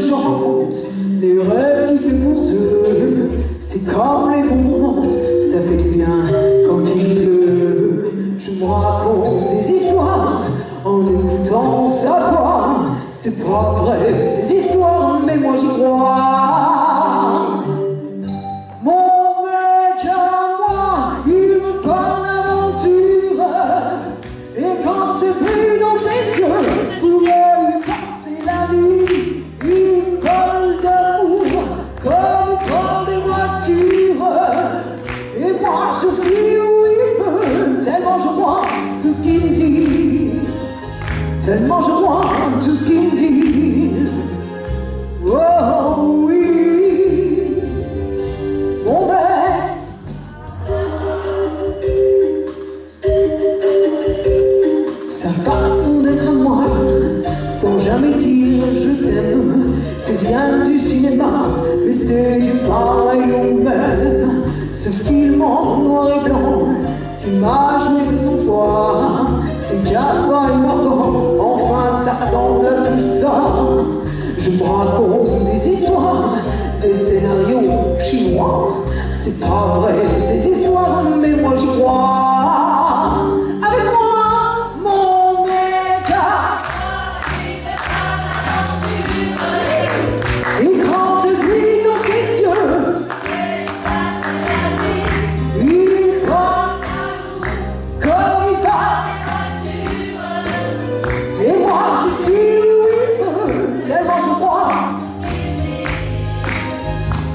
chante les rêves qu'il fait pour deux. C'est comme les bonbons, ça fait du bien quand il pleut. Je me raconte des histoires en écoutant sa voix. C'est pas vrai ces histoires, mais moi j'y crois. Mon mec à moi, il me parle d'aventure. Et quand je brille dans ses yeux, je pourrais lui passer la nuit. Il me parle d'amour, comme il parle des voitures. Et moi je suis où il veut, tellement je vois tout ce qu'il me dit. Tellement je vois tout ce qu'il me dit. Oh oui, mon mec. Sa façon d'être à moi, sans jamais dire je t'aime, c'est bien du cinéma, mais c'est du pareil au même. Ce film en noir et blanc qui m'a joué de son foie, c'est déjà pas énorme, enfin ça ressemble à tout ça. Je me raconte des histoires, des scénarios chinois. C'est pas vrai ces histoires, mais moi j'y crois. Avec moi, mon mec. Et quand je brille dans ses yeux, il parle comme il parle. Et moi je suis où il veut, tellement je crois.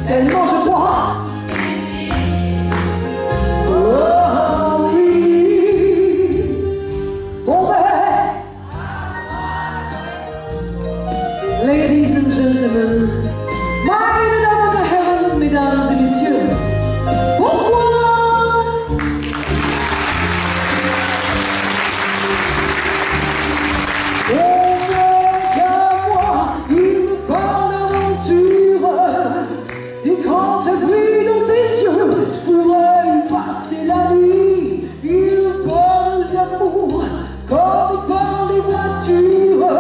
Tellement je crois. Oh oui, mon père. Ladies and gentlemen, my dame de heaven, mesdames et messieurs, bonsoir. Mon mec à moi, il me parle d'aventure. Et quand je brille dans ses yeux, je pourrais y passer la nuit. Il parle d'amour, comme il parle des voitures.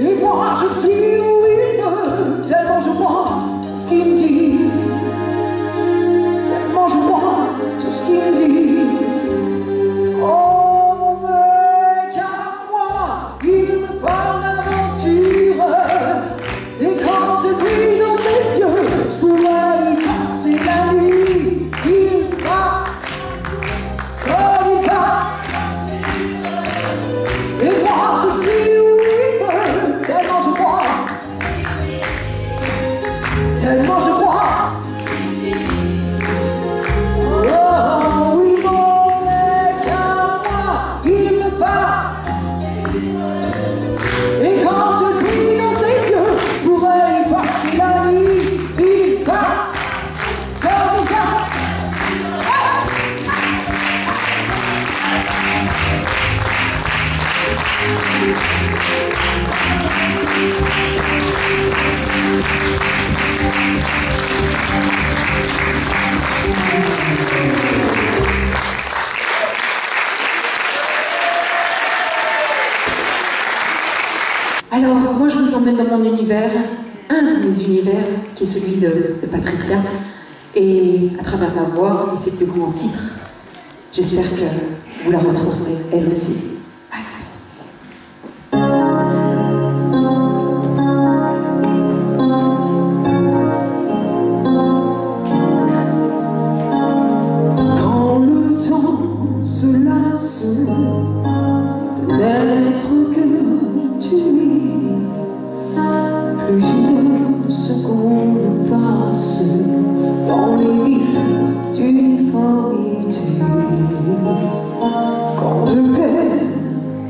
Et moi je suis où il veut, tellement je vois ce qu'il me dit. Tellement je vois tout ce qu'il me dit. Oh mon mec à moi, il me parle d'aventure. Et quand je brille dans ses yeux, je pourrais y passer la nuit. Il parle comme il parle. Et moi je suis où il veut, tellement je crois. Tellement je crois. Oh oui, mon mec à moi, il me parle. Et quand je brille dans ses yeux, je pourrais y passer la nuit. Il parle comme il parle. Alors, moi je vous emmène dans mon univers, un de mes univers, qui est celui de Patricia, et à travers ma voix et ses plus grands titres, j'espère que vous la retrouverez, elle aussi. Maestro. Quand le temps se lasse de l'être que tu es, plus une seconde passe dans les villes d'uniformité. Quand je perds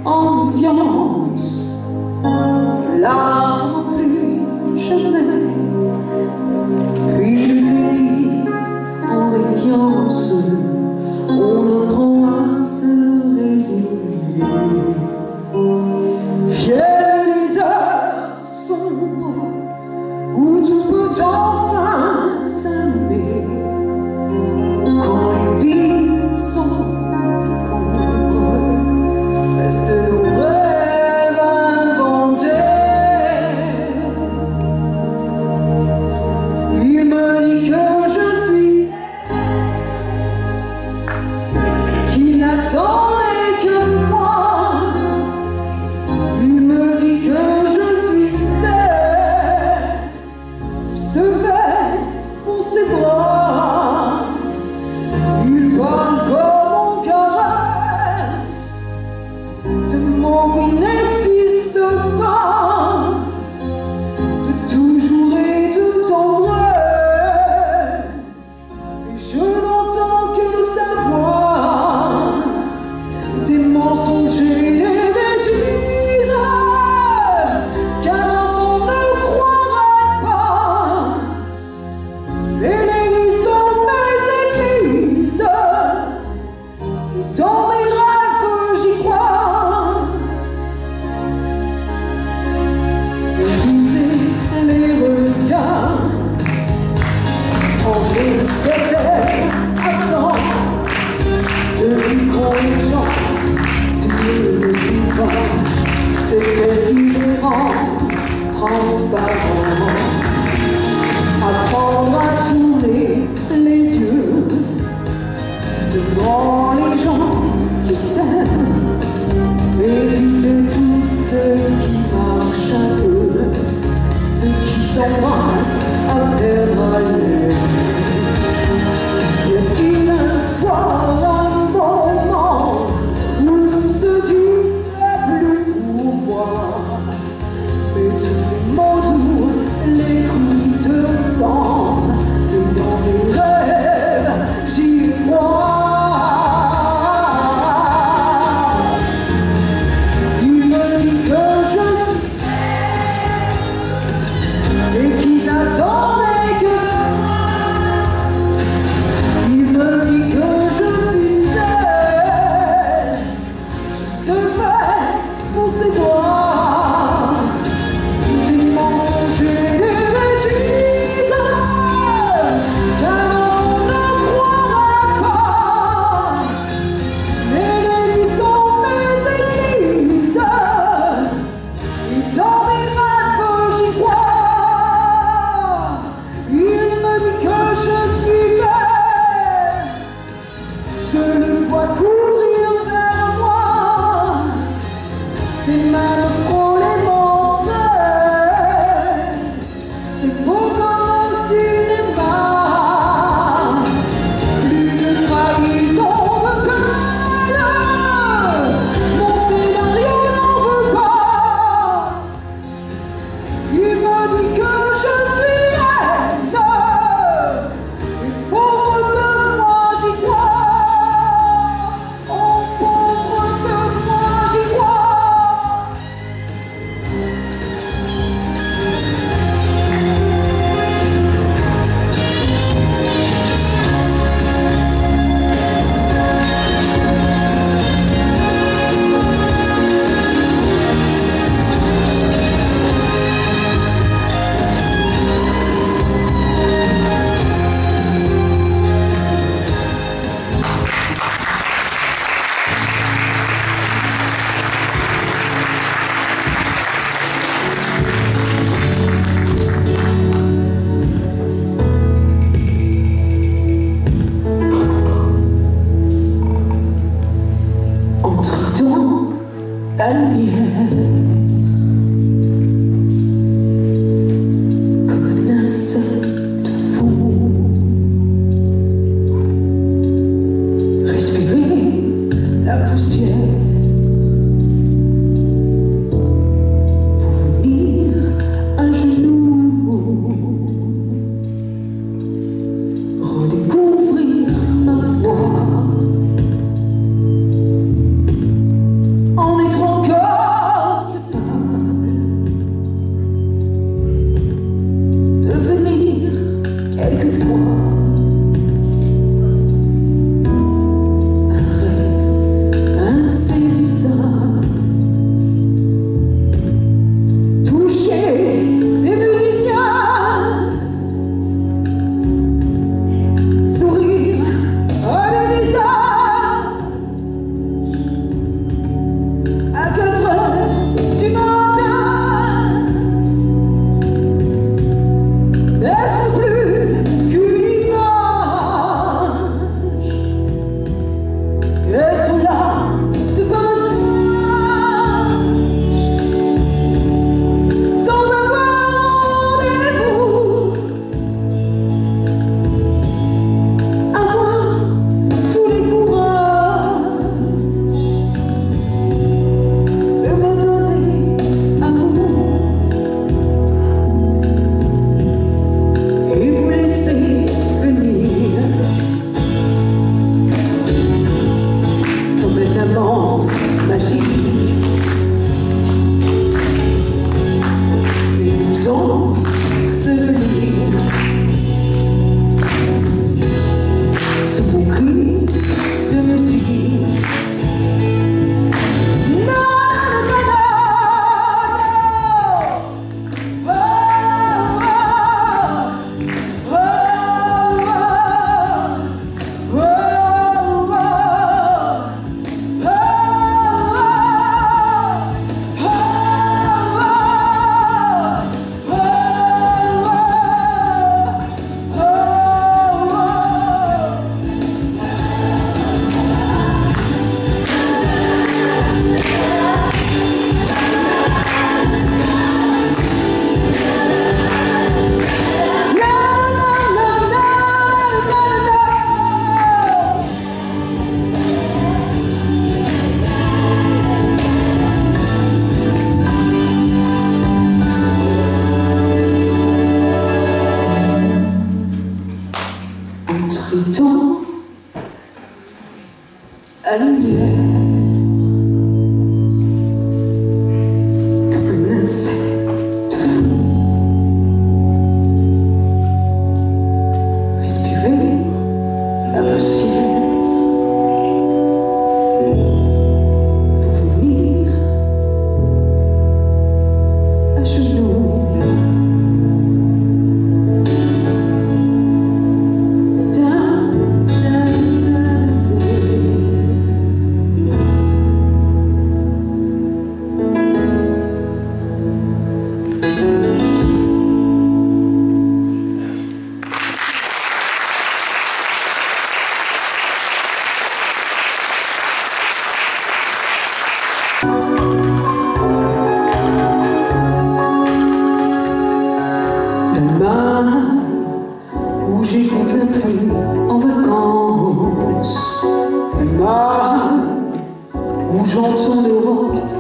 en méfiance, je la remplis jamais. Puis le dépit en défiance, on apprend à se résigner. Fier les heures sombres où tout peut enfin s'allumer. Quand les vies sont restent nos rêves inventés.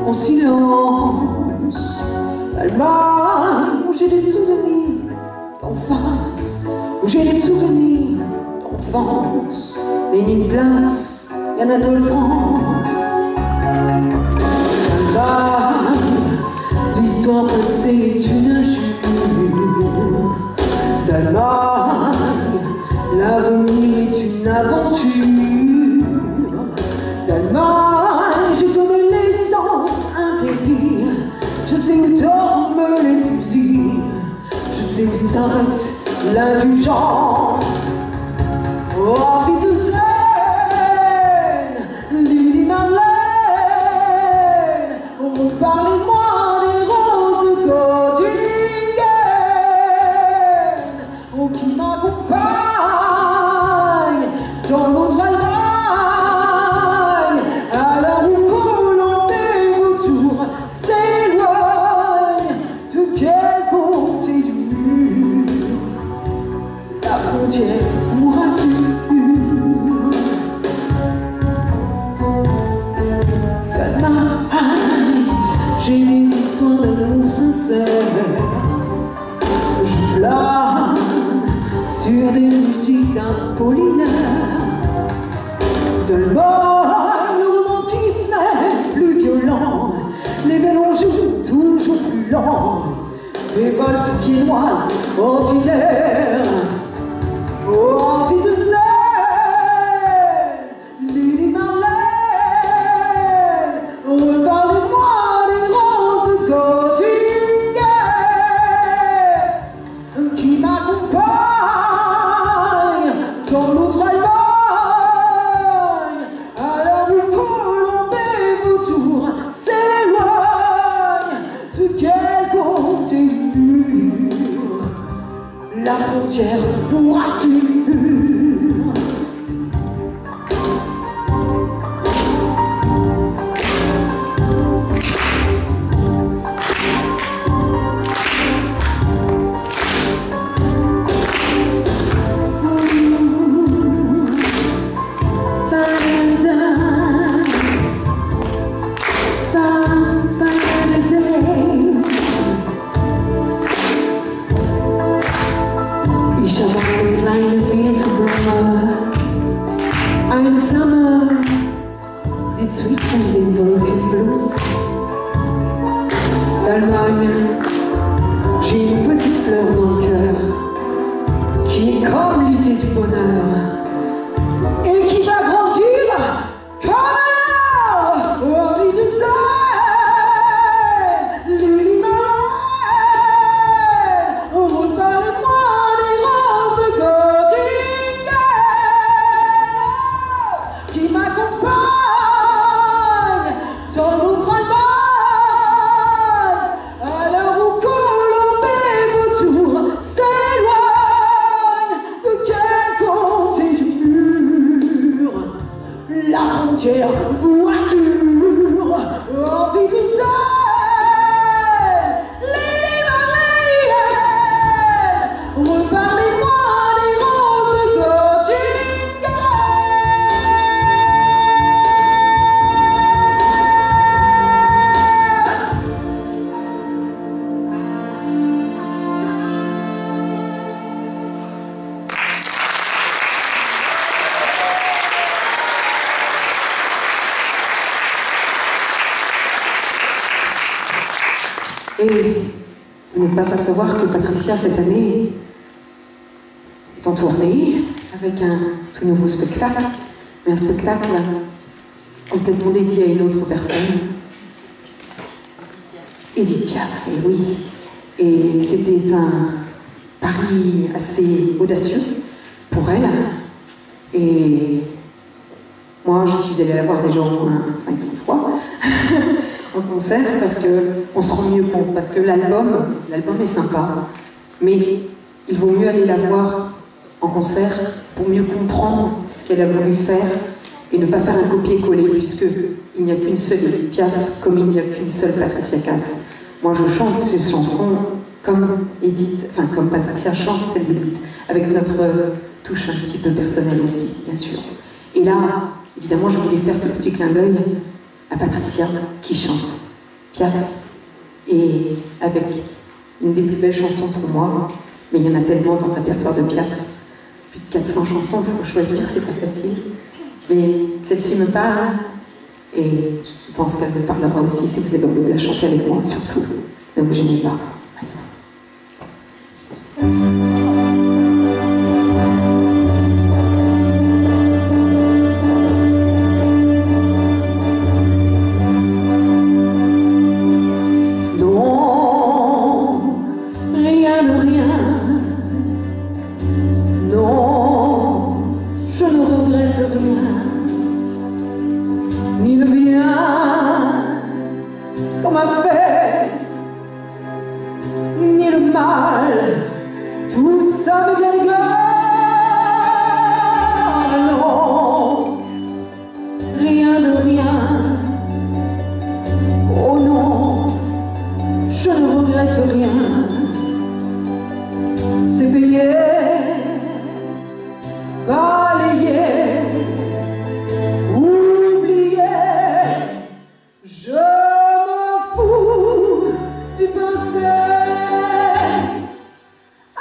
en silence. Allemagne, où j'ai des souvenirs d'enfance, où j'ai des souvenirs d'enfance, mais ni une place, y'Anatole France. Allemagne, l'histoire passée est une injure. D'Allemagne, l'avenir est une aventure. D'Allemagne, je connais l'essence interdire. Je sais où dorment les fusils. Je sais où s'arrête l'indulgence. Oh, vie de Seine, Lili Marlène, oh, parlez-moi des roses de Göttingen, oh, qui m'accompagne dans l'autre Allemagne, à l'heure où Colomb et Vautour s'éloignent. De quel côté du mur la frontière vous rassure? J'ai des histoires d'amour sincères. Je plane sur des musiques apollinaires. D'Allemagne, le romantisme est plus violent. Les mélanges toujours plus lents. Des valses viennoises ordinaires. Oh, envie de Seine, Lili Marlène, reparlez-moi des roses de Göttingen, qui m'accompagnent dans l'autre Allemagne, à l'heure où Colomb et Vautour s'éloignent. De quel côté du mur la frontière vous rassure? Ich habe eine kleine Wildblume, eine Flamme, die zwischen den Wolken blumt. D'Allemagne, j'ai une petite fleur dans le cœur, qui est comme l'idée du bonheur, et qui va grandir comme un arbre. Oh, envie de Seine, Lili Marlène, oh, reparlez-moi des roses de Göttingen, qui m'accompagne dans l'autre Allemagne, à l'heure où Colomb et Vautour s'éloignent. De quel côté du mur la frontière vous rassure? Envie de Seine, Lili Marlène, reparlez-moi des roses de Göttingen. Et vous n'êtes pas sans savoir que Patricia, cette année, est en tournée avec un tout nouveau spectacle, mais un spectacle complètement dédié à une autre personne, Édith Piaf, et oui. Et c'était un pari assez audacieux pour elle. Et moi, je suis allée la voir déjà au moins 5-6 fois. En concert, parce qu'on se rend mieux compte, parce que l'album est sympa, mais il vaut mieux aller la voir en concert pour mieux comprendre ce qu'elle a voulu faire et ne pas faire un copier-coller, puisqu'il n'y a qu'une seule Édith Piaf, comme il n'y a qu'une seule Patricia Cass. Moi je chante ces chansons comme Édith, enfin comme Patricia chante celle d'Édith, avec notre touche un petit peu personnelle aussi, bien sûr. Et là, évidemment, je voulais faire ce petit clin d'œil à Patricia qui chante Piaf, et avec une des plus belles chansons pour moi, mais il y en a tellement dans le répertoire de Piaf, plus de 400 chansons, il faut choisir, c'est pas facile, mais celle-ci me parle, et je pense qu'elle vous parlera aussi si vous avez envie de la chanter avec moi, surtout. Ne vous gênez pas. Reste. Ni le bien qu'on m'a fait, ni le mal, tout ça m'est bien égal. Non, rien de rien. Oh non, je ne regrette rien. C'est payé, balayé, je m'en fous du passé.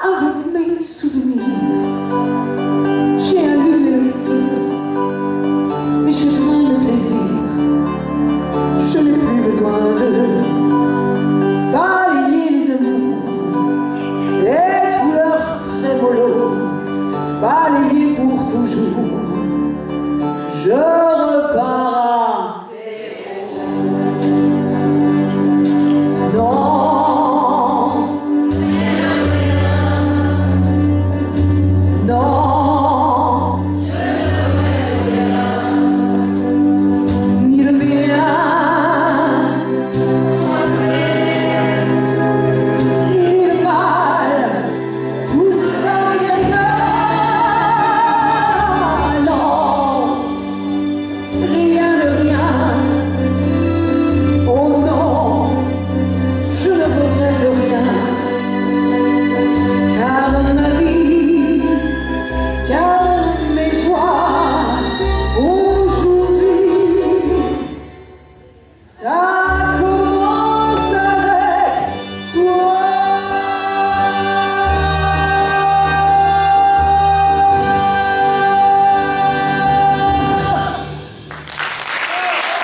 Avec mes souvenirs, j'ai allumé le feu, mes chagrins, mes plaisirs, je n'ai plus besoin de balayer les amours, les douleurs très mollo, balayer pour toujours. Je repars.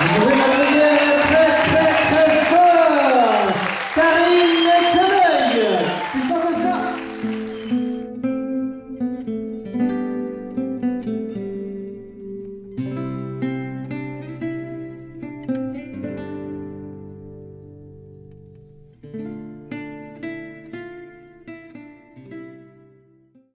Thank you.